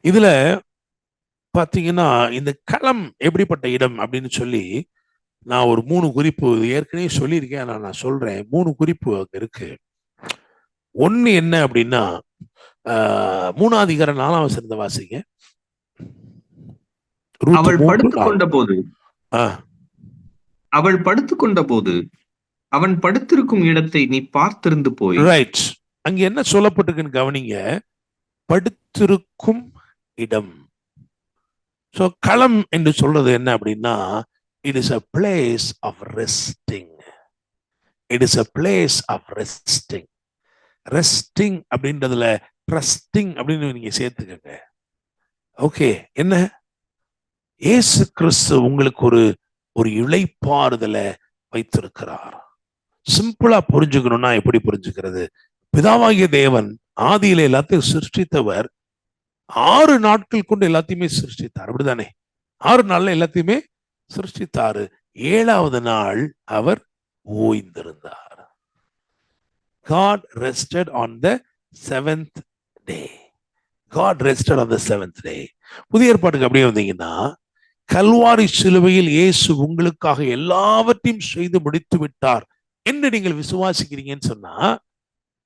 இதுல பாத்தீங்கன்னா இந்த களம் எப்படிப்பட்ட இடம் அப்படின்னு சொல்லி நான் ஒரு 3 குறிப்பு ஏற்கனவே சொல்லியிருக்கேன். ஆனா நான் சொல்றேன், 3 குறிப்பு அங்க இருக்கு. ஒண்ணு என்ன அப்படின்னா, 3ஆம் அதிகாரம் 4ஆம் வசனத்தை வாசிங்க. ரூத் அவள் 3:4. படுத்துக்கொண்ட போது அவள் படுத்துக்கொண்ட போது அவன் படுத்திருக்கும் இடத்தை நீ பார்த்திருந்து போய். ரைட். அங்க என்ன சொல்லப்பட்டிருக்குன்னு கவனிங்க. படுத்திருக்கும் இடம். சோ களம் என்று சொல்றது என்ன அப்படின்னா, it is a place of resting. It is a place of resting. Resting அப்படின்றதுல trusting அப்படின்னு நீங்க சேர்த்துக்கங்க. ஓகே, என்ன? இயேசு கிறிஸ்து உங்களுக்கு ஒரு இளைப்பாறுதலை வைத்திருக்கிறார். சிம்பிளா புரிஞ்சுக்கணும்னா எப்படி புரிஞ்சுக்கிறது? பிதாவாகிய தேவன் ஆதியில எல்லாத்தையும் சிருஷ்டித்தவர் 6 நாட்கள் கொண்டு எல்லாத்தையுமே சிருஷ்டித்தார். அப்படிதானே? 6 நாள்ல எல்லாத்தையுமே சிருஷ்டித்தாரு. 7வது நாள் அவர் ஓய்ந்திருந்தார். God rested on the 7th day. God rested on the 7th day. புதிய ஏற்பாட்டுக்கு அப்படியே வந்தீங்கன்னா, கல்வாரி சிலுவையில் இயேசு உங்களுக்காக எல்லாவற்றையும் செய்து முடித்து விட்டார் என்று நீங்கள் விசுவாசிக்கிறீங்கன்னு சொன்னா,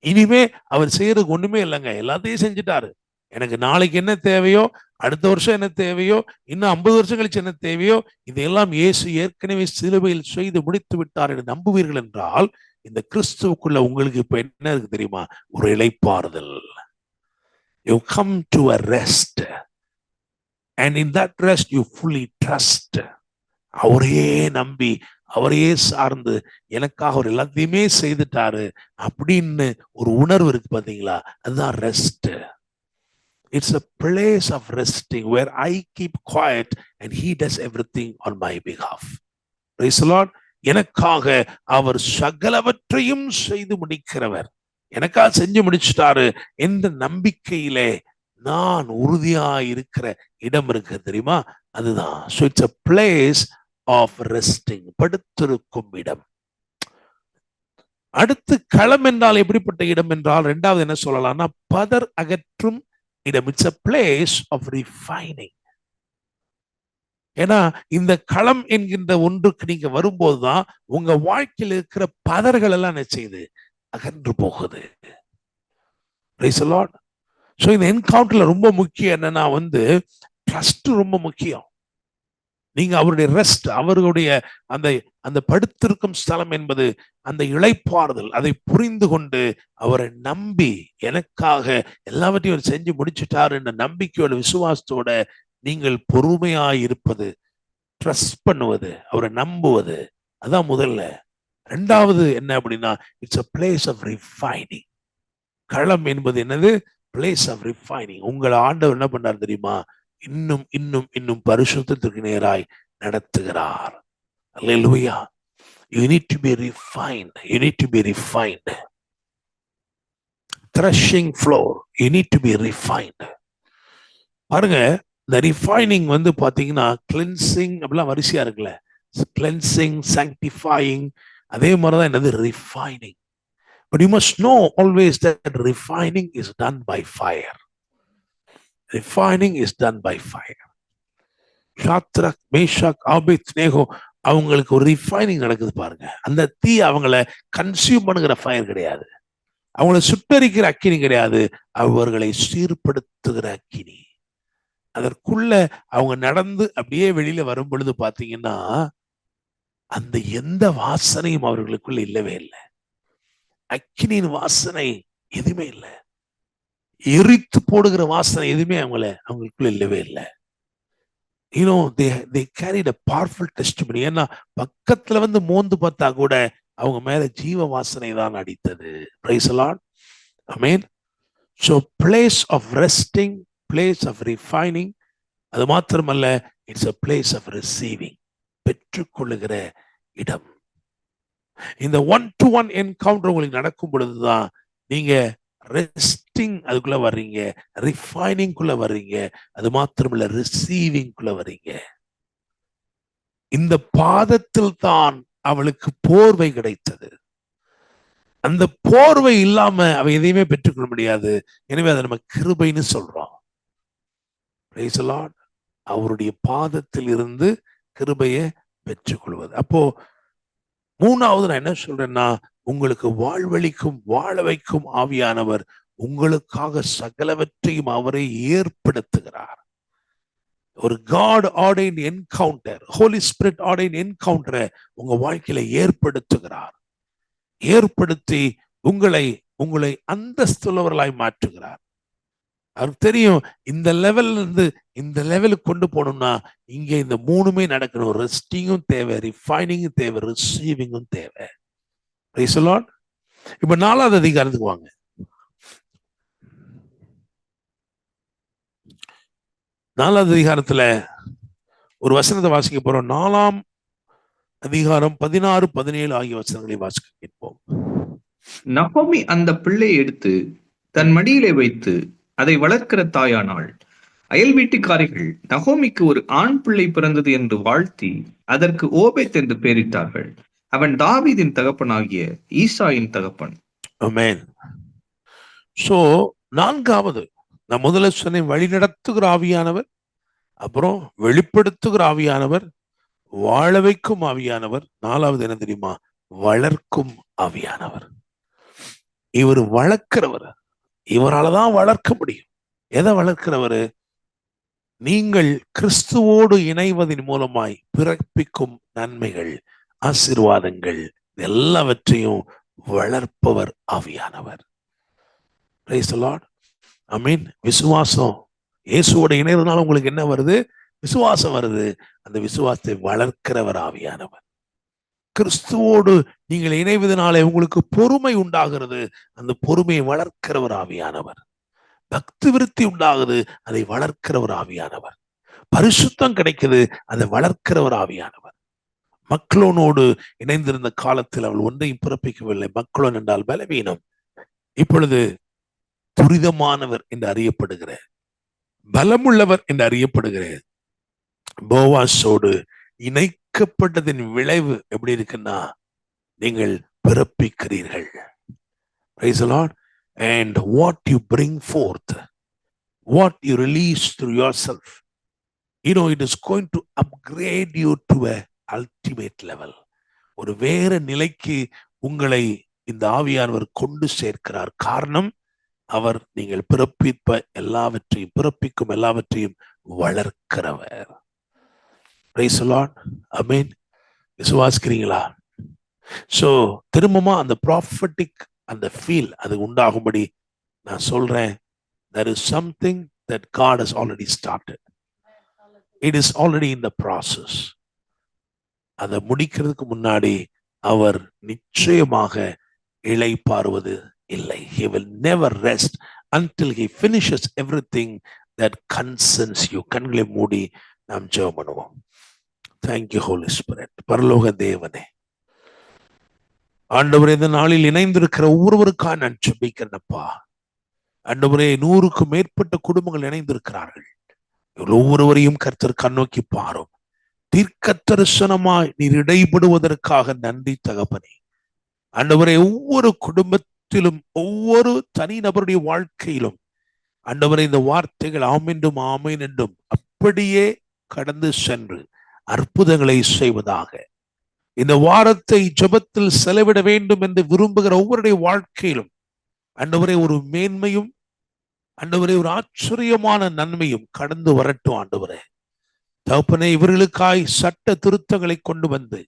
இனிமே அவர் செய்யறதுக்கு ஒண்ணுமே இல்லைங்க, எல்லாத்தையும் செஞ்சுட்டாரு. எனக்கு நாளைக்கு என்ன தேவையோ, அடுத்த வருஷம் என்ன தேவையோ, இன்னும் 50 வருஷம் கழிச்சு என்ன தேவையோ, இதையெல்லாம் இயேசு ஏற்கனவே சிலுவையில் செய்து முடித்து விட்டார் என்று நம்புவீர்கள் என்றால், இந்த கிறிஸ்துவுக்குள்ள உங்களுக்கு இப்ப என்ன இருக்கு தெரியுமா? ஒரு இளைப்பாறுதல். You come to a rest, and in that rest you fully trust. அவரையே நம்பி, அவரையே சார்ந்து, எனக்காக அவர் எல்லாத்தையுமே செய்துட்டாரு அப்படின்னு ஒரு உணர்வு இருக்கு பாத்தீங்களா? அதுதான் rest. It's a place of resting where I keep quiet and he does everything on my behalf. Praise the Lord. எனக்காக அவர் சகலவற்றையும் செய்து முடிக்கிறவர், எனக்காக செஞ்சு முடிச்சிட்டாரு என்ற நம்பிக்கையிலே நான் உறுதியா இருக்கிற இடம் இருக்கு தெரியுமா? அதுதான். So it's a place of resting. படுத்திருக்கும் இடம். அடுத்து களம் என்றால் எப்படிப்பட்ட இடம் என்றால், 2வது என்ன சொல்லலாம்னா, பதர் அகற்றும் இடம். It's a place of refining. ஏன்னா இந்த களம் என்கின்ற ஒன்றுக்கு நீங்க வரும்போதுதான் உங்க வாழ்க்கையில் இருக்கிற பதர்கள் எல்லாம் என்ன செய்யுது? அகன்று போகுது. Praise the Lord. So இந்த என்கவுண்டர்ல ரொம்ப முக்கியம் என்னன்னா ட்ரஸ்ட் ரொம்ப முக்கியம். நீங்க அவருடைய ரெஸ்ட், அவருடைய அந்த படுத்திருக்கும் ஸ்தலம் என்பது அந்த இளைப்பாறுதல், அதை புரிந்து கொண்டு அவரை நம்பி, எனக்காக எல்லாவற்றையும் அவர் செஞ்சு முடிச்சுட்டார் என்ற நம்பிக்கையோட விசுவாசத்தோட நீங்கள் பொறுமையாய் இருப்பது, ட்ரஸ்ட் பண்ணுவது, அவரை நம்புவது, அதான் முதல்ல. 2வது என்ன அப்படின்னா, it's a place of refining. களம் என்பது என்னது? place of refining. உங்களை ஆண்டவர் என்ன பண்ணார் தெரியுமா? இன்னும் இன்னும் இன்னும் பரிசுத்தத்திற்கு நேராய் நடத்துகிறார். அல்லேலூயா. You need to be refined. You need to be refined. Threshing floor. You need to be refined. பாருங்க, இந்த ரிஃபைனிங் பாத்தீங்கன்னா கிளென்சிங் அப்படிலாம் வரிசையா இருக்குல்ல. கிளென்சிங், சாங்டிஃபையிங், அதே மாதிரிதான் என்னது? Refining. But you must know always that refining is done by fire. Refining is done by fire. Shadrach, Meshach, Abednego அவங்களுக்கு ஒரு ரிஃபைனிங் நடக்குது பாருங்க. அந்த தீ அவங்கள கன்சியூம் பண்ணுகிற ஃபயர் கிடையாது, அவங்கள சுட்டரிக்கிற அக்கினி கிடையாது, அவர்களை சீர்படுத்துகிற அக்கினி. அதற்குள்ள அவங்க நடந்து அப்படியே வெளியில வரும் பொழுது பாத்தீங்கன்னா அந்த எந்த வாசனையும் அவர்களுக்குள்ள இல்லவே இல்லை. அக்கினியின் வாசனை எதுவுமே இல்லை, எரித்து போடுகிற வாசனை எதுவுமே அவங்களுக்குள்ள இல்லவே இல்லை. You know, they carried a powerful testimony. ஏன்னா பக்கத்துல மோந்து பார்த்தா கூட அவங்க மேல ஜீவ வாசனை தான் அடித்தது. Praise the Lord. Amen. So place of resting, place of refining. அது மாத்திரமல்ல, it's a place of receiving. பெற்றுக்கொள்ளுகிற இடம். இந்த 1-to-1 என்கவுண்டர் உங்களுக்கு நடக்கும் பொழுதுதான் நீங்க ரெஸ்டிங் அதுக்குள்ள வர்றீங்க, ரிஃபைனிங் குள்ள வர்றீங்க, அது மாத்திரமல்ல ரிசீவிங் குள்ள வர்றீங்க. இந்த பாதத்தில் தான் அவளுக்கு போர்வை கிடைத்தது. அந்த போர்வை இல்லாம அவ எதையுமே பெற்றுக்கொள்ள முடியாது. எனவே அதை நம்ம கிருபைன்னு சொல்றோம். Praise the Lord. அவருடைய பாதத்தில் இருந்து கிருபையை பெற்றுக்கொள்வது. அப்போ மூணாவது நான் என்ன சொல்றேன்னா, உங்களுக்கு வாழ்வழிக்கும் வாழ வைக்கும் ஆவியானவர் உங்களுக்காக சகலவற்றையும் அவரை ஏற்படுத்துகிறார். ஒரு God ordained encounter, holy spirit ordained என்கவுண்டரை உங்க வாழ்க்கையில ஏற்படுத்துகிறார். ஏற்படுத்தி உங்களை அந்தஸ்துள்ளவர்களாய் மாற்றுகிறார். அவருக்கு தெரியும் இந்த லெவல்ல இருந்து இந்த லெவலுக்கு கொண்டு போகணும்னா இங்க இந்த மூணுமே நடக்கணும். ரெஸ்டிங்கும் தேவை, ரிஃபைனிங்கும் தேவை, ரிசீவிங்கும் தேவை. Praise the Lord. இப்ப 4வது அதிகாரத்துக்கு வாங்க. 4வது அதிகாரத்துல ஒரு வசனத்தை வாசிக்க போறோம். 4ஆம் அதிகாரம் 16, 17 ஆகிய வசனங்களை வாசிக்க கேட்போம். நகோமி அந்த பிள்ளையை எடுத்து தன் மடியிலே வைத்து அதை வளர்க்கிற தாயானாள். அயல் வீட்டுக்காரிகள் நகோமிக்கு ஒரு ஆண் பிள்ளை பிறந்தது என்று வாழ்த்தி அதற்கு ஓபேத் என்று பெயரிட்டார்கள். அவன் தாவீதின் தகப்பனாகிய ஈசாயின் தகப்பன். ஆமென். சோ 4வது நான் முதல்ல சொன்னேன், வழி நடத்துகிற ஆவியானவர், அப்புறம் வெளிப்படுத்துகிற ஆவியானவர், வாழ வைக்கும் ஆவியானவர். 4வது என்ன தெரியுமா? வளர்க்கும் ஆவியானவர். இவர் வளர்க்கிறவர். இவரால்தான் வளர்க்க முடியும். எதை வளர்க்கிறவரு? நீங்கள் கிறிஸ்துவோடு இணைவதன் மூலமாய் பிறப்பிக்கும் நன்மைகள், ஆசீர்வாதங்கள் எல்லாவற்றையும் வளர்ப்பவர் ஆவியானவர். Praise the Lord. ஆமென். விசுவாசம், இயேசுவோடு இணைவதனால உங்களுக்கு என்ன வருது? விசுவாசம் வருது. அந்த விசுவாசத்தை வளர்க்கிறவர் ஆவியானவர். கிறிஸ்துவோடு நீங்கள் இணைவதனாலே உங்களுக்கு பொறுமை உண்டாகிறது. அந்த பொறுமையை வளர்க்கிறவர் ஆவியானவர். பக்தி விருத்தி உண்டாகுது, அதை வளர்க்கிறவர் ஆவியானவர். பரிசுத்தம் கிடைக்குது, அதை வளர்க்கிறவர் ஆவியானவர். மக்களோனோடு இணைந்திருந்த காலத்தில் அவள் ஒன்றையும் பிறப்பிக்கவில்லை. மக்களோன் என்றால் பலவீனம். இப்பொழுது துரிதமானவர் என்று அறியப்படுகிற, பலமுள்ளவர் என்று அறியப்படுகிற போவாசோடு இணைக்கப்பட்டதின் விளைவு எப்படி இருக்குன்னா, நீங்கள் பிறப்பிக்கிறீர்கள். Praise the Lord. And what you bring forth, what you release through yourself, it is going to upgrade you to a ultimate level. ஒரு வேற நிலைக்கு உங்களை இந்த ஆவியானவர் கொண்டு சேர்க்கிறார். காரணம், அவர் நீங்கள் பிறப்பிக்கும் எல்லாவற்றையும் வளர்க்கிறவர். Praise the Lord. Amen. விசுவாசிக்கிறீங்களா? சோ திரும்பமா அந்த ப்ராஃபட்டிக் அந்த ஃபீல் அது உண்டாகும்படி நான் சொல்றேன். There is something that God has already started. It is already in the process. அதை முடிக்கிறதுக்கு முன்னாடி அவர் நிச்சயமாக இளைப்பாறுவது இல்லை. He will never rest until he finishes everything that concerns you. கண்களை மூடி நாம் ஜெபம் பண்ணுவோம். Thank you, Holy Spirit. பரலோக தேவனே, ஆண்டவரே, இந்த நாளில் இணைந்திருக்கிற ஒவ்வொருவருக்காக நான் ஜெபிக்கிறேன்ப்பா. ஆண்டவரே, 100க்கும் மேற்பட்ட குடும்பங்கள் இணைந்திருக்கிறார்கள். ஒவ்வொருவரையும் கர்த்தர் கண்ணோக்கி பாரும். தீர்க்க தரிசனமாய் நீர் இடைபடுவதற்காக நன்றி தகப்பனே. ஆண்டவரே, ஒவ்வொரு குடும்பத்திலும் ஒவ்வொரு தனிநபருடைய வாழ்க்கையிலும் ஆண்டவரே, இந்த வார்த்தைகள் ஆமென்றும் ஆமென் என்றும் அப்படியே கடந்து சென்று அற்புதங்களை செய்வதாக. இந்த வாரத்தை ஜெபத்தில் செலவிட வேண்டும் என்று விரும்புகிற ஒவ்வொருடைய வாழ்க்கையிலும் ஆண்டவரே ஒரு மேன்மையும், ஆண்டவரே ஒரு ஆச்சரியமான நன்மையும் கடந்து வரட்டும். ஆண்டவரே தகப்பனே, இவர்களுக்காய் சட்ட திருத்தங்களை கொண்டு வந்து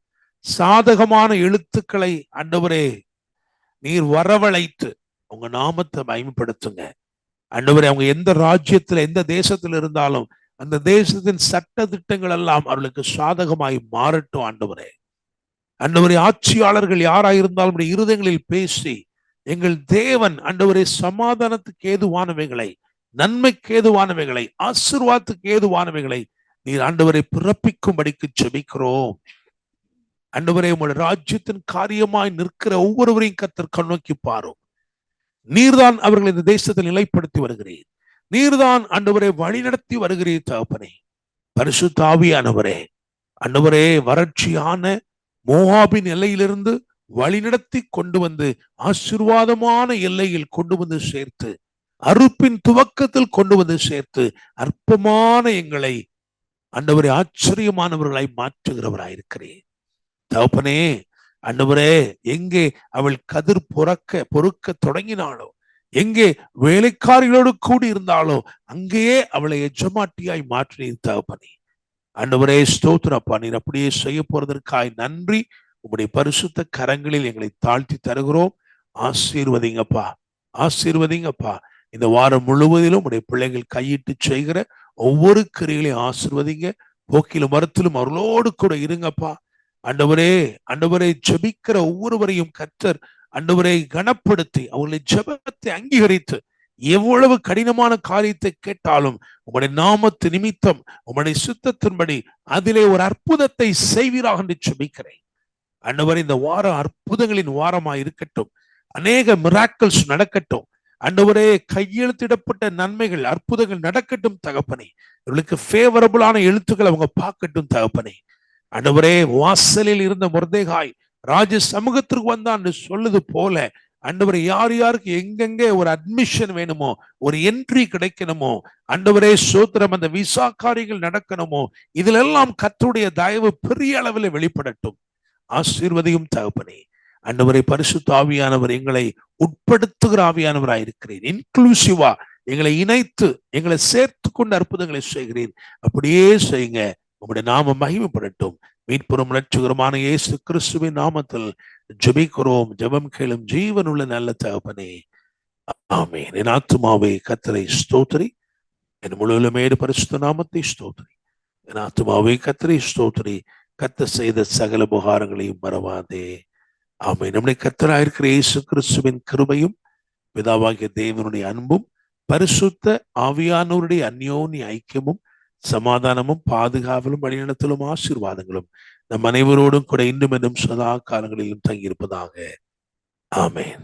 சாதகமான எழுத்துக்களை ஆண்டவரே நீர் வரவழைத்து உங்க நாமத்தை மகிமைப்படுத்துங்க. ஆண்டவரே, அவங்க எந்த ராஜ்யத்துல எந்த தேசத்துல இருந்தாலும் அந்த தேசத்தின் சட்ட திட்டங்கள் எல்லாம் அவர்களுக்கு சாதகமாய் மாறட்டும். ஆண்டவரே, ஆண்டவரே, ஆட்சியாளர்கள் யாராயிருந்தாலும் இருதயங்களில் பேசி எங்கள் தேவன் ஆண்டவரே சமாதானத்துக்கு ஏதுவானவைகளை, நன்மைக்கு ஏதுவானவைகளை, ஆசீர்வாதத்துக்கு ஏதுவானவைகளை நீர் ஆண்டவரை பிறப்பிக்கும்படிக்கு ஜெபிக்கிறோம். ஆண்டவரே, உங்களுடைய ராஜ்யத்தின் காரியமாய் நிற்கிற ஒவ்வொருவரையும் கர்த்தர் கண்ணோக்கி பாரும். நீர்தான் அவர்கள் இந்த தேசத்தில் நிலைப்படுத்தி வருகிறீர். நீர்தான் ஆண்டவரை வழி நடத்தி வருகிறீர் தகப்பனே. பரிசுத்த ஆவியானவரே, ஆண்டவரே, வறட்சியான மோவாபின் எல்லையிலிருந்து வழிநடத்தி கொண்டு வந்து ஆசீர்வாதமான எல்லையில் கொண்டு வந்து சேர்த்து, அறுப்பின் துவக்கத்தில் கொண்டு வந்து சேர்த்து, அற்பமான எங்களை ஆண்டவரே ஆச்சரியமானவர்களாய் மாற்றுகிறவராயிருக்கிறேன். தகப்பனே, ஆண்டவரே, எங்கே அவள் கதிர் பொறுக்க தொடங்கினாளோ, எங்கே வேலைக்காரிகளோடு கூடி இருந்தாலோ, அங்கேயே அவளை எஜமாட்டியாய் மாற்றினீர் தகப்பனே. ஆண்டவரே, ஸ்தோத்திரப்பா. நீர் அப்படியே செய்ய போறதற்காய் நன்றி. உங்களுடைய பரிசுத்த கரங்களில் எங்களை தாழ்த்தி தருகிறோம். ஆசீர்வதிங்கப்பா, ஆசீர்வதிங்கப்பா. இந்த வாரம் முழுவதிலும் உடைய பிள்ளைகள் கையிட்டு செய்கிற ஒவ்வொரு கிரியைகளையும் ஆசீர்வதிங்க. போக்கிலும் மரத்திலும் அவர்களோடு கூட இருங்கப்பா. ஆண்டவரே, ஆண்டவரை ஜெபிக்கிற ஒவ்வொருவரையும் கர்த்தர் ஆண்டவரை கனப்படுத்தி அவர்களை ஜெபத்தை அங்கீகரித்து, எவ்வளவு கடினமான காரியத்தை கேட்டாலும் உங்களுடைய நாமத்து நிமித்தம் உங்களுடைய சுத்தத்தின்படி அதிலே ஒரு அற்புதத்தை செய்வீராக என்று ஜெபிக்கிறேன். ஆண்டவரே, இந்த வாரம் அற்புதங்களின் வாரமாய் இருக்கட்டும். அநேக மிராக்கிள்ஸ் நடக்கட்டும். ஆண்டவரே, கையெழுத்திடப்பட்ட நன்மைகள் அற்புதங்கள் நடக்கட்டும் தகப்பனே. இவர்களுக்கு ஃபேவரபிளான எழுத்துக்கள் அவங்க பார்க்கட்டும் தகப்பனே. ஆண்டவரே, வாசலில் இருந்த மொர்தெகாய் ராஜ சமூகத்திற்கு வந்தான் என்று சொல்லுது போல, ஆண்டவரே, யார் யாருக்கு எங்கெங்கே ஒரு அட்மிஷன் வேணுமோ, ஒரு என்ட்ரி கிடைக்கணுமோ, ஆண்டவரே சோத்திரம், அந்த விசா காரியங்கள் நடக்கணுமோ, இதுல எல்லாம் கர்த்தருடைய தயவு பெரிய அளவில் வெளிப்படட்டும். ஆசீர்வதியும் தகப்பனே. ஆண்டவரை, பரிசுத்த ஆவியானவர் எங்களை உட்படுத்துகிற ஆவியானவராய் இருக்கிறேன். இன்க்ளூசிவா எங்களை இணைத்து எங்களை சேர்த்து கொண்டு அற்புதங்களை செய்கிறேன். அப்படியே செய்யுங்க. உங்களுடைய நாமம் மகிமைப்படட்டும். மீட்புறம் ரட்சகருமான இயேசு கிறிஸ்துவின் நாமத்தில் ஜெபிக்கிறோம். ஜெபம் கேளும் ஜீவனுள்ள நல்ல தகப்பனே, ஆமென். என் ஆத்துமாவே கர்த்தரை ஸ்தோத்திரி, என் முழுவதுமேடு பரிசுத்த நாமத்தை ஸ்தோத்திரி. என் ஆத்துமாவே கர்த்தரை ஸ்தோத்திரி, கர்த்தர் செய்த சகல உபகாரங்களையும் மறவாதே. ஆமென். நம்முடைய கர்த்தராயிருக்கிற இயேசு கிறிஸ்துவின் கிருபையும் பிதாவாகிய தேவனுடைய அன்பும் பரிசுத்த ஆவியானவருடைய அந்யோன்ய ஐக்கியமும் சமாதானமும் பாதுகாவலும் வழிநடத்தலும் ஆசீர்வாதங்களும் நம் அனைவரோடும் கூட இன்னும் இன்னும் சதா காலங்களிலும் தங்கியிருப்பதாக. ஆமென்.